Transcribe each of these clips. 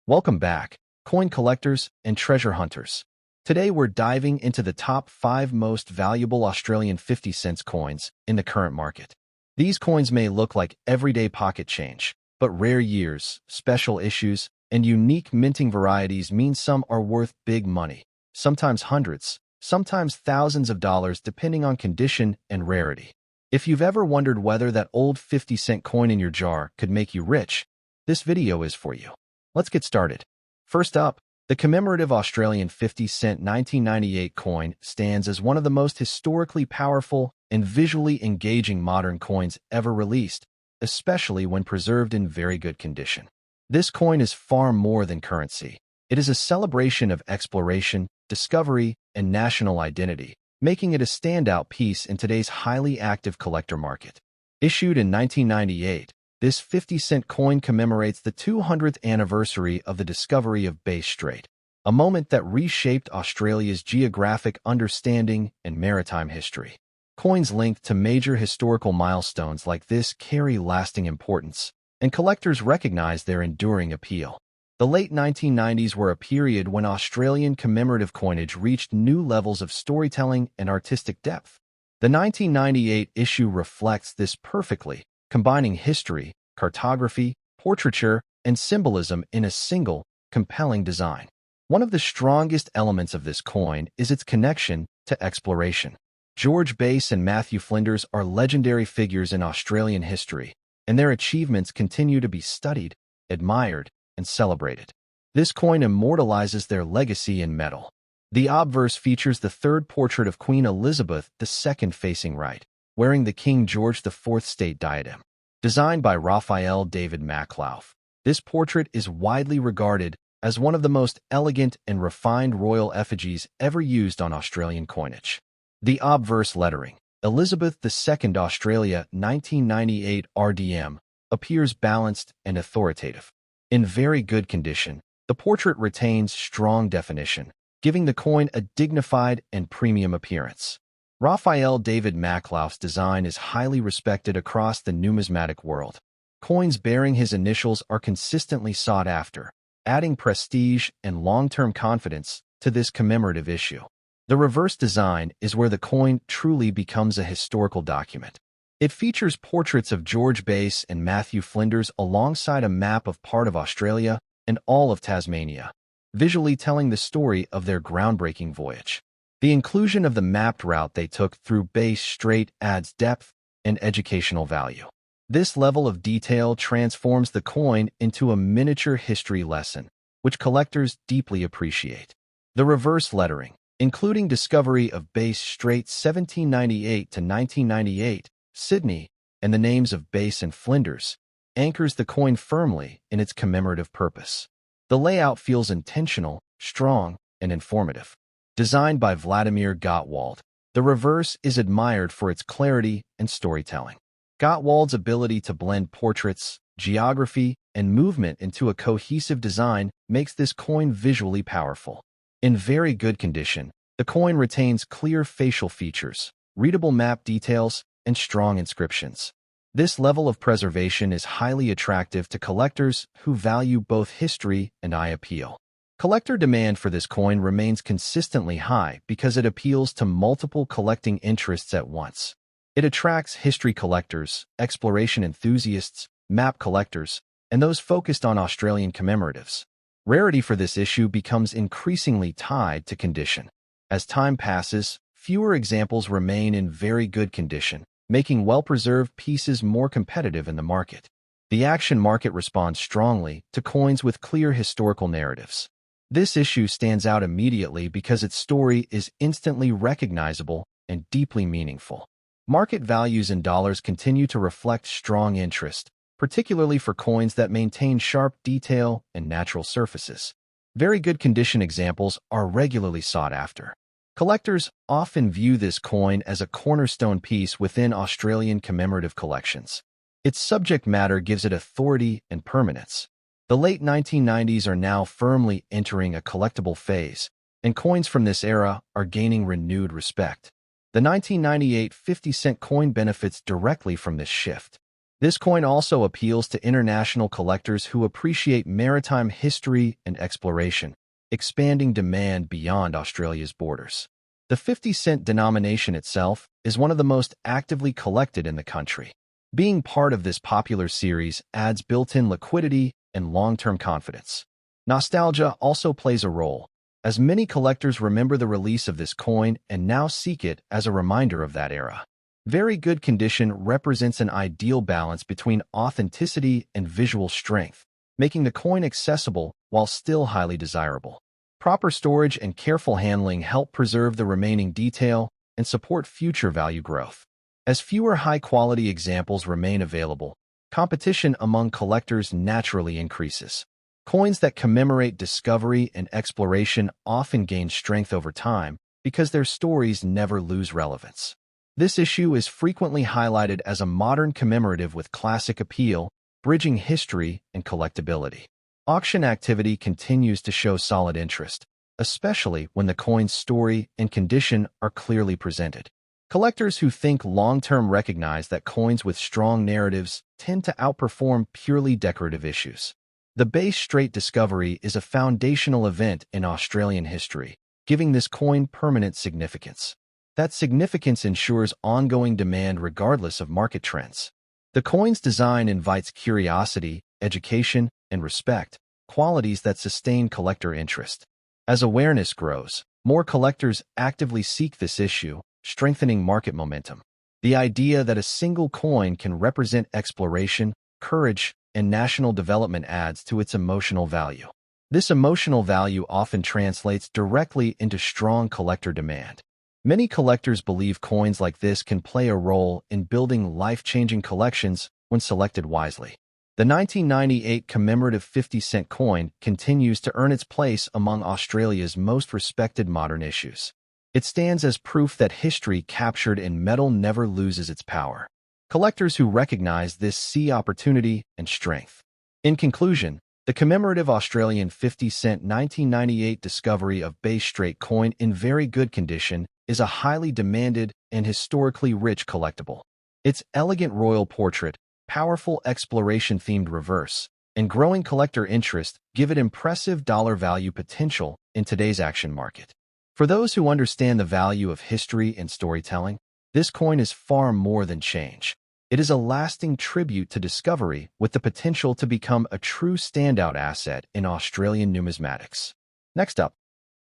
Welcome back, coin collectors and treasure hunters. Today we're diving into the top 5 most valuable Australian 50-cent coins in the current market. These coins may look like everyday pocket change, but rare years, special issues, and unique minting varieties mean some are worth big money, sometimes hundreds, sometimes thousands of dollars depending on condition and rarity. If you've ever wondered whether that old 50-cent coin in your jar could make you rich, this video is for you. Let's get started. First up, the commemorative Australian 50-cent 1998 coin stands as one of the most historically powerful and visually engaging modern coins ever released, especially when preserved in very good condition. This coin is far more than currency. It is a celebration of exploration, discovery, and national identity, making it a standout piece in today's highly active collector market. Issued in 1998, this 50-cent coin commemorates the 200th anniversary of the discovery of Bass Strait, a moment that reshaped Australia's geographic understanding and maritime history. Coins linked to major historical milestones like this carry lasting importance, and collectors recognize their enduring appeal. The late 1990s were a period when Australian commemorative coinage reached new levels of storytelling and artistic depth. The 1998 issue reflects this perfectly, combining history, cartography, portraiture, and symbolism in a single, compelling design. One of the strongest elements of this coin is its connection to exploration. George Bass and Matthew Flinders are legendary figures in Australian history, and their achievements continue to be studied, admired, and celebrated. This coin immortalizes their legacy in metal. The obverse features the third portrait of Queen Elizabeth II facing right, wearing the King George IV state diadem. Designed by Raphael David Maclauff, this portrait is widely regarded as one of the most elegant and refined royal effigies ever used on Australian coinage. The obverse lettering, Elizabeth II Australia 1998 RDM, appears balanced and authoritative. In very good condition, the portrait retains strong definition, giving the coin a dignified and premium appearance. Raphael David Maclauff's design is highly respected across the numismatic world. Coins bearing his initials are consistently sought after, adding prestige and long-term confidence to this commemorative issue. The reverse design is where the coin truly becomes a historical document. It features portraits of George Bass and Matthew Flinders alongside a map of part of Australia and all of Tasmania, visually telling the story of their groundbreaking voyage. The inclusion of the mapped route they took through Bass Strait adds depth and educational value. This level of detail transforms the coin into a miniature history lesson, which collectors deeply appreciate. The reverse lettering, including discovery of Bass Strait 1798 to 1998, Sydney, and the names of Bass and Flinders, anchors the coin firmly in its commemorative purpose. The layout feels intentional, strong, and informative. Designed by Vladimir Gottwald, the reverse is admired for its clarity and storytelling. Gottwald's ability to blend portraits, geography, and movement into a cohesive design makes this coin visually powerful. In very good condition, the coin retains clear facial features, readable map details, and strong inscriptions. This level of preservation is highly attractive to collectors who value both history and eye appeal. Collector demand for this coin remains consistently high because it appeals to multiple collecting interests at once. It attracts history collectors, exploration enthusiasts, map collectors, and those focused on Australian commemoratives. Rarity for this issue becomes increasingly tied to condition. As time passes, fewer examples remain in very good condition, making well-preserved pieces more competitive in the market. The action market responds strongly to coins with clear historical narratives. This issue stands out immediately because its story is instantly recognizable and deeply meaningful. Market values in dollars continue to reflect strong interest, particularly for coins that maintain sharp detail and natural surfaces. Very good condition examples are regularly sought after. Collectors often view this coin as a cornerstone piece within Australian commemorative collections. Its subject matter gives it authority and permanence. The late 1990s are now firmly entering a collectible phase, and coins from this era are gaining renewed respect. The 1998 50-cent coin benefits directly from this shift. This coin also appeals to international collectors who appreciate maritime history and exploration, expanding demand beyond Australia's borders. The 50-cent denomination itself is one of the most actively collected in the country. Being part of this popular series adds built-in liquidity and long-term confidence. Nostalgia also plays a role, as many collectors remember the release of this coin and now seek it as a reminder of that era. Very good condition represents an ideal balance between authenticity and visual strength, making the coin accessible while still highly desirable. Proper storage and careful handling help preserve the remaining detail and support future value growth. As fewer high-quality examples remain available, competition among collectors naturally increases. Coins that commemorate discovery and exploration often gain strength over time because their stories never lose relevance. This issue is frequently highlighted as a modern commemorative with classic appeal, bridging history and collectability. Auction activity continues to show solid interest, especially when the coin's story and condition are clearly presented. Collectors who think long-term recognize that coins with strong narratives tend to outperform purely decorative issues. The Bass Strait discovery is a foundational event in Australian history, giving this coin permanent significance. That significance ensures ongoing demand regardless of market trends. The coin's design invites curiosity, education, and respect, qualities that sustain collector interest. As awareness grows, more collectors actively seek this issue, strengthening market momentum. The idea that a single coin can represent exploration, courage, and national development adds to its emotional value. This emotional value often translates directly into strong collector demand. Many collectors believe coins like this can play a role in building life-changing collections when selected wisely. The 1998 commemorative 50-cent coin continues to earn its place among Australia's most respected modern issues. It stands as proof that history captured in metal never loses its power. Collectors who recognize this see opportunity and strength. In conclusion, the commemorative Australian 50-cent 1998 discovery of Bass Strait coin in very good condition is a highly demanded and historically rich collectible. Its elegant royal portrait, powerful exploration-themed reverse, and growing collector interest give it impressive dollar value potential in today's auction market. For those who understand the value of history and storytelling, this coin is far more than change. It is a lasting tribute to discovery with the potential to become a true standout asset in Australian numismatics. Next up,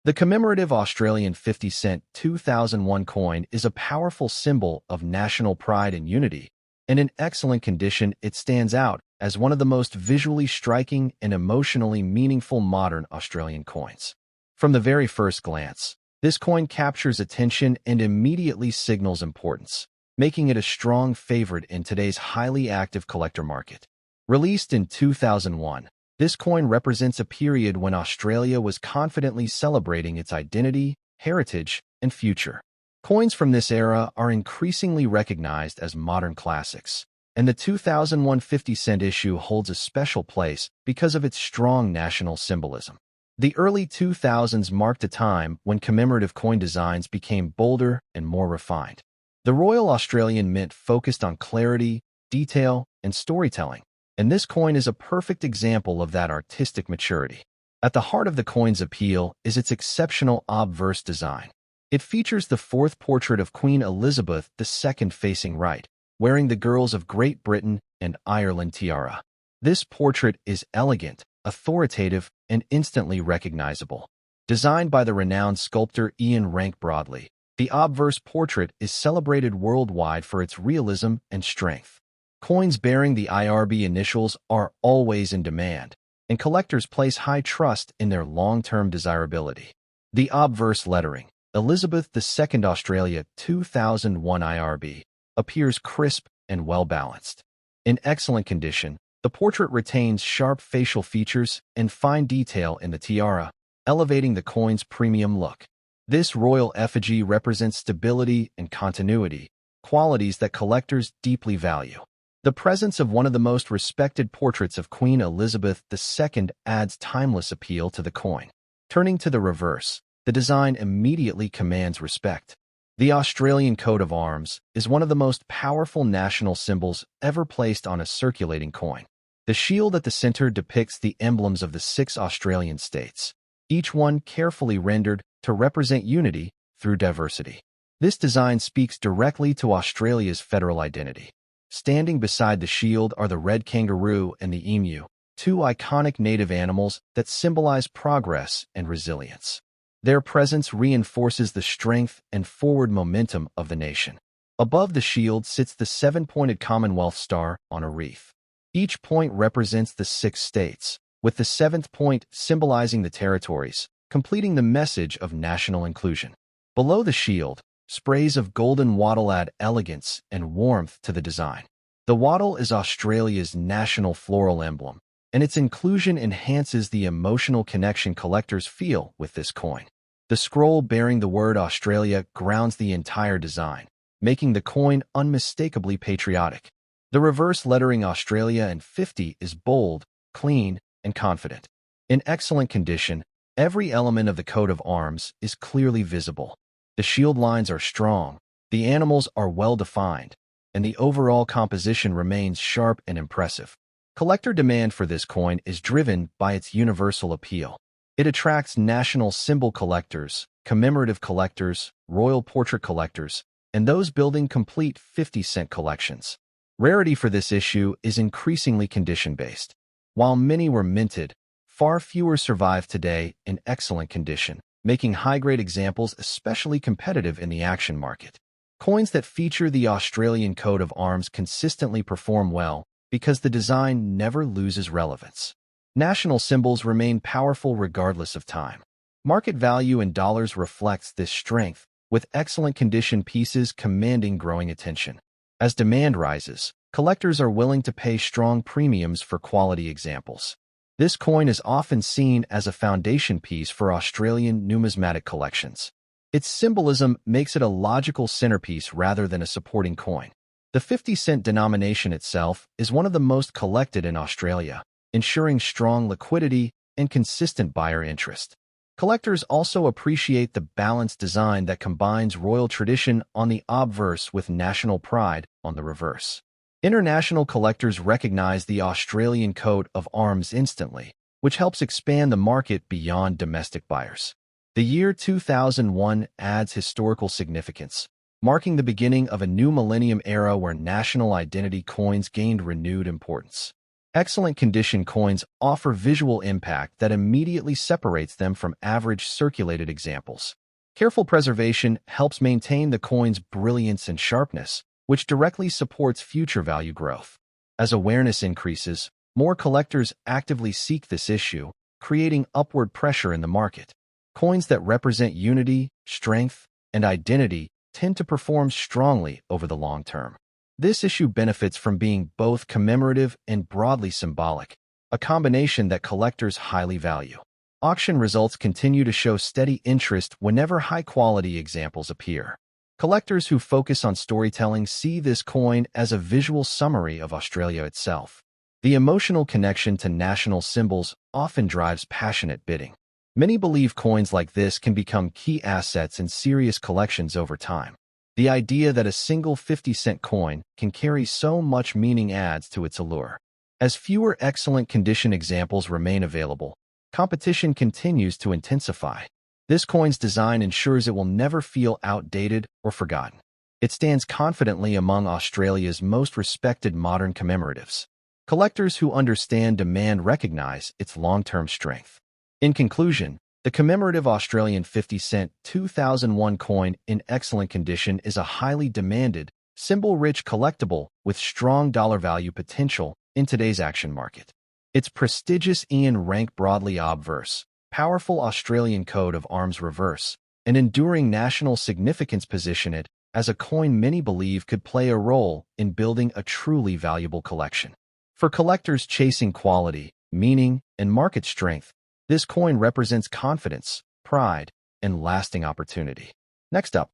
the commemorative Australian 50-cent 2001 coin is a powerful symbol of national pride and unity, and in excellent condition it stands out as one of the most visually striking and emotionally meaningful modern Australian coins. From the very first glance, this coin captures attention and immediately signals importance, making it a strong favorite in today's highly active collector market. Released in 2001, this coin represents a period when Australia was confidently celebrating its identity, heritage, and future. Coins from this era are increasingly recognized as modern classics, and the 2001 50-cent issue holds a special place because of its strong national symbolism. The early 2000s marked a time when commemorative coin designs became bolder and more refined. The Royal Australian Mint focused on clarity, detail, and storytelling, and this coin is a perfect example of that artistic maturity. At the heart of the coin's appeal is its exceptional obverse design. It features the fourth portrait of Queen Elizabeth II facing right, wearing the Girls of Great Britain and Ireland tiara. This portrait is elegant, authoritative, and instantly recognizable. Designed by the renowned sculptor Ian Rank Broadley, the obverse portrait is celebrated worldwide for its realism and strength. Coins bearing the IRB initials are always in demand, and collectors place high trust in their long-term desirability. The obverse lettering, Elizabeth II Australia 2001 IRB, appears crisp and well-balanced. In excellent condition, the portrait retains sharp facial features and fine detail in the tiara, elevating the coin's premium look. This royal effigy represents stability and continuity, qualities that collectors deeply value. The presence of one of the most respected portraits of Queen Elizabeth II adds timeless appeal to the coin. Turning to the reverse, the design immediately commands respect. The Australian coat of arms is one of the most powerful national symbols ever placed on a circulating coin. The shield at the center depicts the emblems of the 6 Australian states, each one carefully rendered to represent unity through diversity. This design speaks directly to Australia's federal identity. Standing beside the shield are the red kangaroo and the emu, 2 iconic native animals that symbolize progress and resilience. Their presence reinforces the strength and forward momentum of the nation. Above the shield sits the 7-pointed Commonwealth star on a wreath. Each point represents the 6 states, with the 7th point symbolizing the territories, completing the message of national inclusion. Below the shield, sprays of golden wattle add elegance and warmth to the design. The wattle is Australia's national floral emblem, and its inclusion enhances the emotional connection collectors feel with this coin. The scroll bearing the word Australia grounds the entire design, making the coin unmistakably patriotic. The reverse lettering Australia and 50 is bold, clean, and confident. In excellent condition, every element of the coat of arms is clearly visible. The shield lines are strong, the animals are well-defined, and the overall composition remains sharp and impressive. Collector demand for this coin is driven by its universal appeal. It attracts national symbol collectors, commemorative collectors, royal portrait collectors, and those building complete 50-cent collections. Rarity for this issue is increasingly condition-based. While many were minted, far fewer survive today in excellent condition, making high-grade examples especially competitive in the auction market. Coins that feature the Australian coat of arms consistently perform well because the design never loses relevance. National symbols remain powerful regardless of time. Market value in dollars reflects this strength, with excellent condition pieces commanding growing attention. As demand rises, collectors are willing to pay strong premiums for quality examples. This coin is often seen as a foundation piece for Australian numismatic collections. Its symbolism makes it a logical centerpiece rather than a supporting coin. The 50-cent denomination itself is one of the most collected in Australia, ensuring strong liquidity and consistent buyer interest. Collectors also appreciate the balanced design that combines royal tradition on the obverse with national pride on the reverse. International collectors recognize the Australian coat of arms instantly, which helps expand the market beyond domestic buyers. The year 2001 adds historical significance, marking the beginning of a new millennium era where national identity coins gained renewed importance. Excellent condition coins offer visual impact that immediately separates them from average circulated examples. Careful preservation helps maintain the coin's brilliance and sharpness, which directly supports future value growth. As awareness increases, more collectors actively seek this issue, creating upward pressure in the market. Coins that represent unity, strength, and identity tend to perform strongly over the long term. This issue benefits from being both commemorative and broadly symbolic, a combination that collectors highly value. Auction results continue to show steady interest whenever high-quality examples appear. Collectors who focus on storytelling see this coin as a visual summary of Australia itself. The emotional connection to national symbols often drives passionate bidding. Many believe coins like this can become key assets in serious collections over time. The idea that a single 50-cent coin can carry so much meaning adds to its allure. As fewer excellent condition examples remain available, competition continues to intensify. This coin's design ensures it will never feel outdated or forgotten. It stands confidently among Australia's most respected modern commemoratives. Collectors who understand demand recognize its long-term strength. In conclusion, the commemorative Australian 50-cent 2001 coin in excellent condition is a highly demanded, symbol-rich collectible with strong dollar value potential in today's auction market. Its prestigious Ian rank broadly obverse, powerful Australian coat of arms reverse, and enduring national significance position it as a coin many believe could play a role in building a truly valuable collection. For collectors chasing quality, meaning, and market strength, this coin represents confidence, pride, and lasting opportunity. Next up,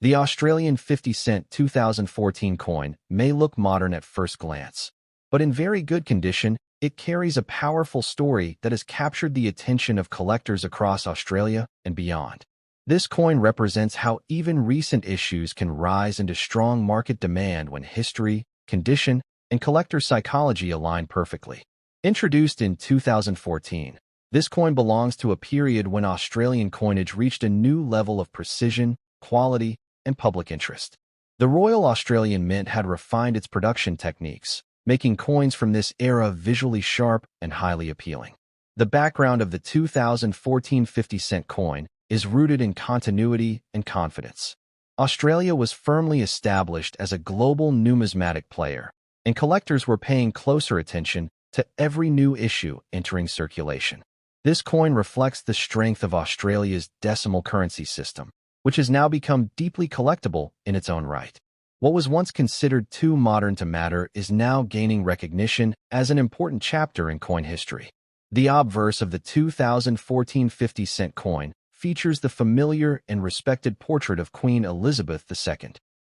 the Australian 50-cent 2014 coin may look modern at first glance, but in very good condition, it carries a powerful story that has captured the attention of collectors across Australia and beyond. This coin represents how even recent issues can rise into strong market demand when history, condition, and collector psychology align perfectly. Introduced in 2014, this coin belongs to a period when Australian coinage reached a new level of precision, quality, and public interest. The Royal Australian Mint had refined its production techniques, making coins from this era visually sharp and highly appealing. The background of the 2014 50-cent coin is rooted in continuity and confidence. Australia was firmly established as a global numismatic player, and collectors were paying closer attention to every new issue entering circulation. This coin reflects the strength of Australia's decimal currency system, which has now become deeply collectible in its own right. What was once considered too modern to matter is now gaining recognition as an important chapter in coin history. The obverse of the 2014 50-cent coin features the familiar and respected portrait of Queen Elizabeth II.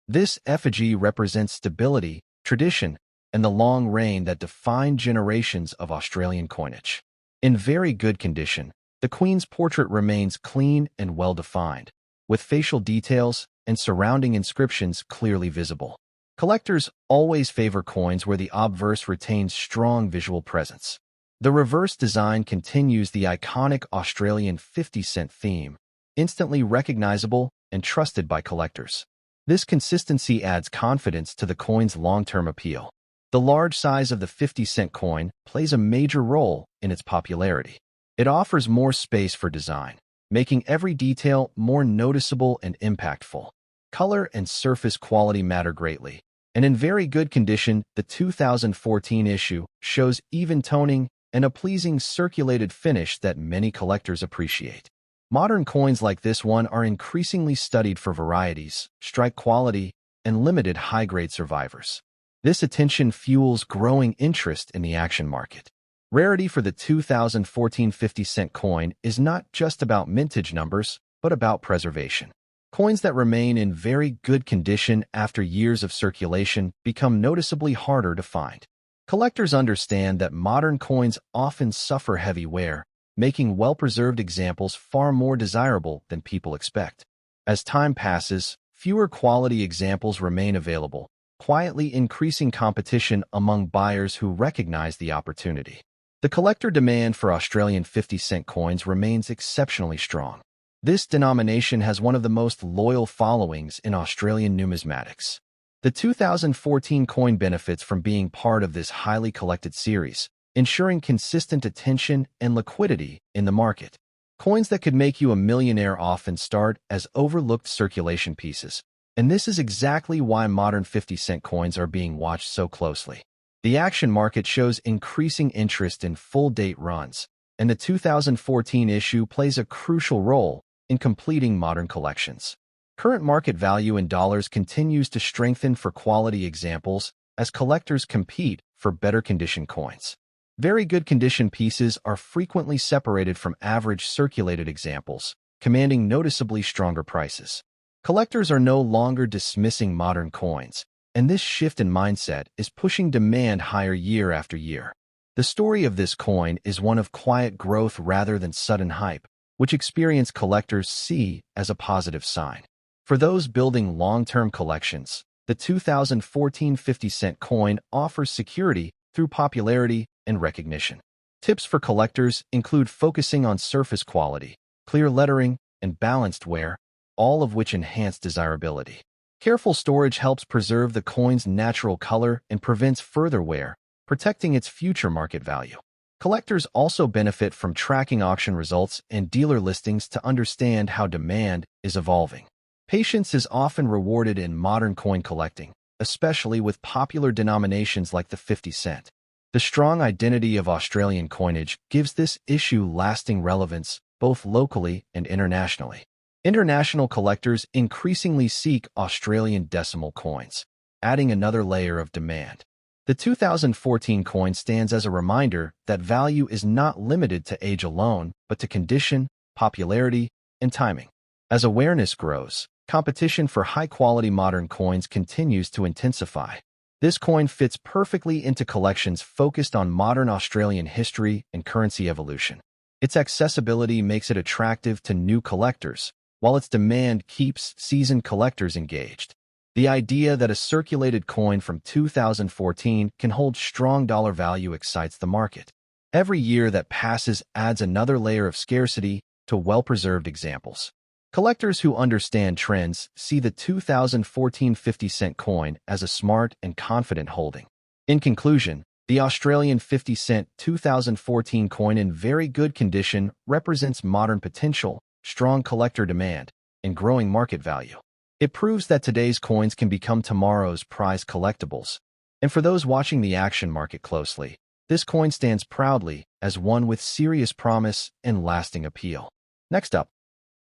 This effigy represents stability, tradition, and the long reign that defined generations of Australian coinage. In very good condition, the Queen's portrait remains clean and well-defined, with facial details and surrounding inscriptions clearly visible. Collectors always favor coins where the obverse retains strong visual presence. The reverse design continues the iconic Australian 50-cent theme, instantly recognizable and trusted by collectors. This consistency adds confidence to the coin's long-term appeal. The large size of the 50-cent coin plays a major role in its popularity. It offers more space for design, making every detail more noticeable and impactful. Color and surface quality matter greatly, and in very good condition, the 2014 issue shows even toning and a pleasing circulated finish that many collectors appreciate. Modern coins like this one are increasingly studied for varieties, strike quality, and limited high-grade survivors. This attention fuels growing interest in the action market. Rarity for the 2014 50-cent coin is not just about mintage numbers, but about preservation. Coins that remain in very good condition after years of circulation become noticeably harder to find. Collectors understand that modern coins often suffer heavy wear, making well-preserved examples far more desirable than people expect. As time passes, fewer quality examples remain available, quietly increasing competition among buyers who recognize the opportunity. The collector demand for Australian 50-cent coins remains exceptionally strong. This denomination has one of the most loyal followings in Australian numismatics. The 2014 coin benefits from being part of this highly collected series, ensuring consistent attention and liquidity in the market. Coins that could make you a millionaire often start as overlooked circulation pieces, and this is exactly why modern 50-cent coins are being watched so closely. The action market shows increasing interest in full-date runs, and the 2014 issue plays a crucial role in completing modern collections. Current market value in dollars continues to strengthen for quality examples as collectors compete for better condition coins. Very good condition pieces are frequently separated from average circulated examples, commanding noticeably stronger prices. Collectors are no longer dismissing modern coins, and this shift in mindset is pushing demand higher year after year. The story of this coin is one of quiet growth rather than sudden hype, which experienced collectors see as a positive sign. For those building long-term collections, the 2014 50-cent coin offers security through popularity and recognition. Tips for collectors include focusing on surface quality, clear lettering, and balanced wear, all of which enhance desirability. Careful storage helps preserve the coin's natural color and prevents further wear, protecting its future market value. Collectors also benefit from tracking auction results and dealer listings to understand how demand is evolving. Patience is often rewarded in modern coin collecting, especially with popular denominations like the 50 cent. The strong identity of Australian coinage gives this issue lasting relevance, both locally and internationally. International collectors increasingly seek Australian decimal coins, adding another layer of demand. The 2014 coin stands as a reminder that value is not limited to age alone, but to condition, popularity, and timing. As awareness grows, competition for high-quality modern coins continues to intensify. This coin fits perfectly into collections focused on modern Australian history and currency evolution. Its accessibility makes it attractive to new collectors, while its demand keeps seasoned collectors engaged. The idea that a circulated coin from 2014 can hold strong dollar value excites the market. Every year that passes adds another layer of scarcity to well-preserved examples. Collectors who understand trends see the 2014 50-cent coin as a smart and confident holding. In conclusion, the Australian 50-cent 2014 coin in very good condition represents modern potential, strong collector demand, and growing market value. It proves that today's coins can become tomorrow's prized collectibles. And for those watching the action market closely, this coin stands proudly as one with serious promise and lasting appeal. Next up,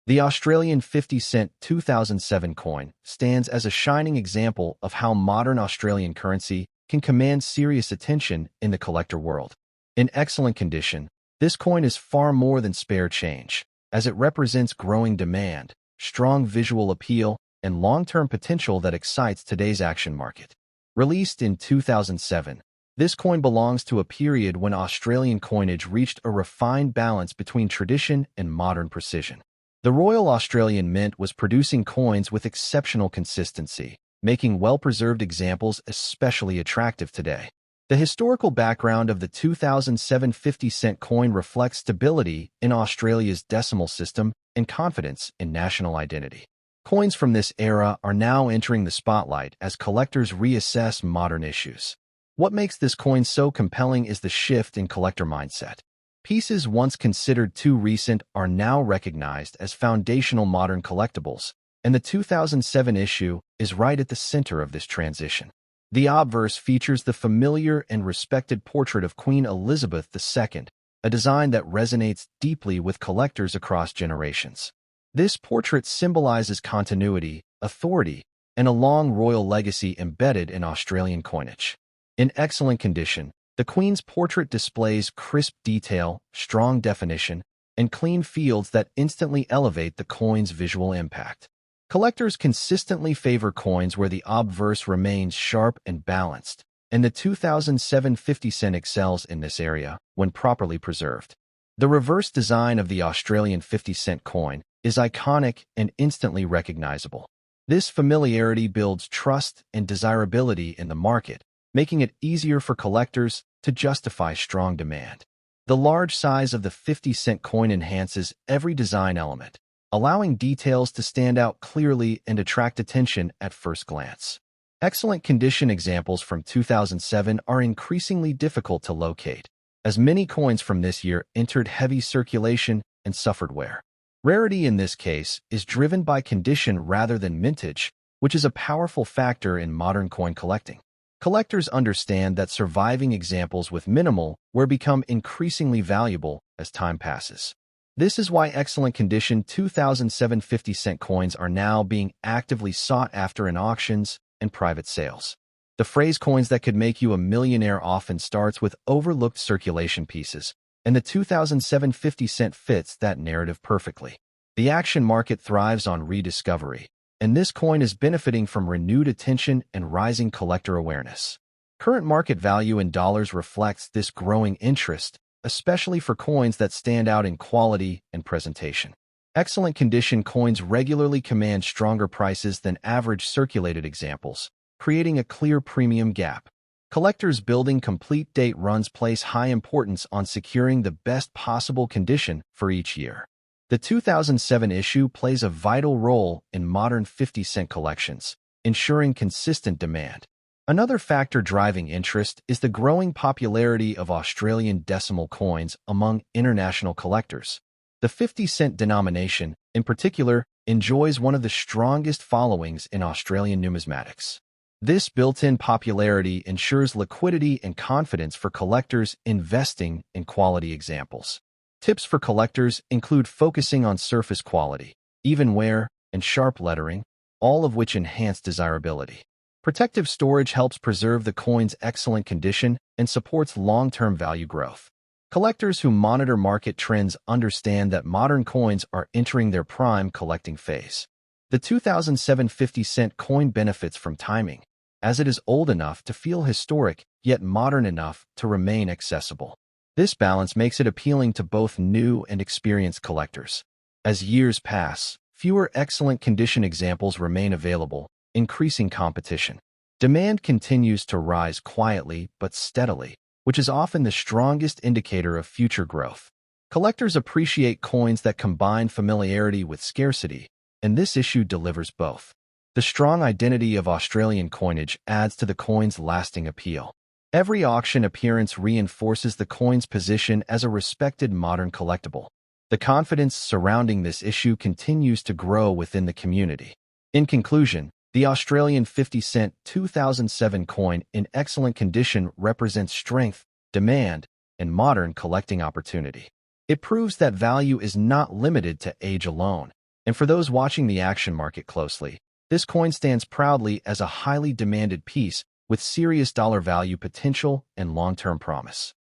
the Australian 50-cent 2007 coin stands as a shining example of how modern Australian currency can command serious attention in the collector world. In excellent condition, this coin is far more than spare change, as it represents growing demand, strong visual appeal, and long-term potential that excites today's action market. Released in 2007, this coin belongs to a period when Australian coinage reached a refined balance between tradition and modern precision. The Royal Australian Mint was producing coins with exceptional consistency, making well-preserved examples especially attractive today. The historical background of the 2007 50-cent coin reflects stability in Australia's decimal system and confidence in national identity. Coins from this era are now entering the spotlight as collectors reassess modern issues. What makes this coin so compelling is the shift in collector mindset. Pieces once considered too recent are now recognized as foundational modern collectibles, and the 2007 issue is right at the center of this transition. The obverse features the familiar and respected portrait of Queen Elizabeth II, a design that resonates deeply with collectors across generations. This portrait symbolizes continuity, authority, and a long royal legacy embedded in Australian coinage. In excellent condition, the Queen's portrait displays crisp detail, strong definition, and clean fields that instantly elevate the coin's visual impact. Collectors consistently favor coins where the obverse remains sharp and balanced, and the 2007 50-cent excels in this area when properly preserved. The reverse design of the Australian 50-cent coin is iconic and instantly recognizable. This familiarity builds trust and desirability in the market, making it easier for collectors to justify strong demand. The large size of the 50-cent coin enhances every design element, allowing details to stand out clearly and attract attention at first glance. Excellent condition examples from 2007 are increasingly difficult to locate, as many coins from this year entered heavy circulation and suffered wear. Rarity in this case is driven by condition rather than mintage, which is a powerful factor in modern coin collecting. Collectors understand that surviving examples with minimal wear become increasingly valuable as time passes. This is why excellent condition 2007 50-cent coins are now being actively sought after in auctions and private sales. The phrase coins that could make you a millionaire often starts with overlooked circulation pieces, and the 2007 50-cent fits that narrative perfectly. The action market thrives on rediscovery, and this coin is benefiting from renewed attention and rising collector awareness. Current market value in dollars reflects this growing interest, especially for coins that stand out in quality and presentation. Excellent condition coins regularly command stronger prices than average circulated examples, creating a clear premium gap. Collectors building complete date runs place high importance on securing the best possible condition for each year. The 2007 issue plays a vital role in modern 50-cent collections, ensuring consistent demand. Another factor driving interest is the growing popularity of Australian decimal coins among international collectors. The 50-cent denomination, in particular, enjoys one of the strongest followings in Australian numismatics. This built-in popularity ensures liquidity and confidence for collectors investing in quality examples. Tips for collectors include focusing on surface quality, even wear, and sharp lettering, all of which enhance desirability. Protective storage helps preserve the coin's excellent condition and supports long-term value growth. Collectors who monitor market trends understand that modern coins are entering their prime collecting phase. The 2007 50-cent coin benefits from timing, as it is old enough to feel historic, yet modern enough to remain accessible. This balance makes it appealing to both new and experienced collectors. As years pass, fewer excellent condition examples remain available, increasing competition. Demand continues to rise quietly but steadily, which is often the strongest indicator of future growth. Collectors appreciate coins that combine familiarity with scarcity, and this issue delivers both. The strong identity of Australian coinage adds to the coin's lasting appeal. Every auction appearance reinforces the coin's position as a respected modern collectible. The confidence surrounding this issue continues to grow within the community. In conclusion, the Australian 50-cent 2007 coin in excellent condition represents strength, demand, and modern collecting opportunity. It proves that value is not limited to age alone, and for those watching the action market closely, this coin stands proudly as a highly demanded piece with serious dollar value potential and long-term promise.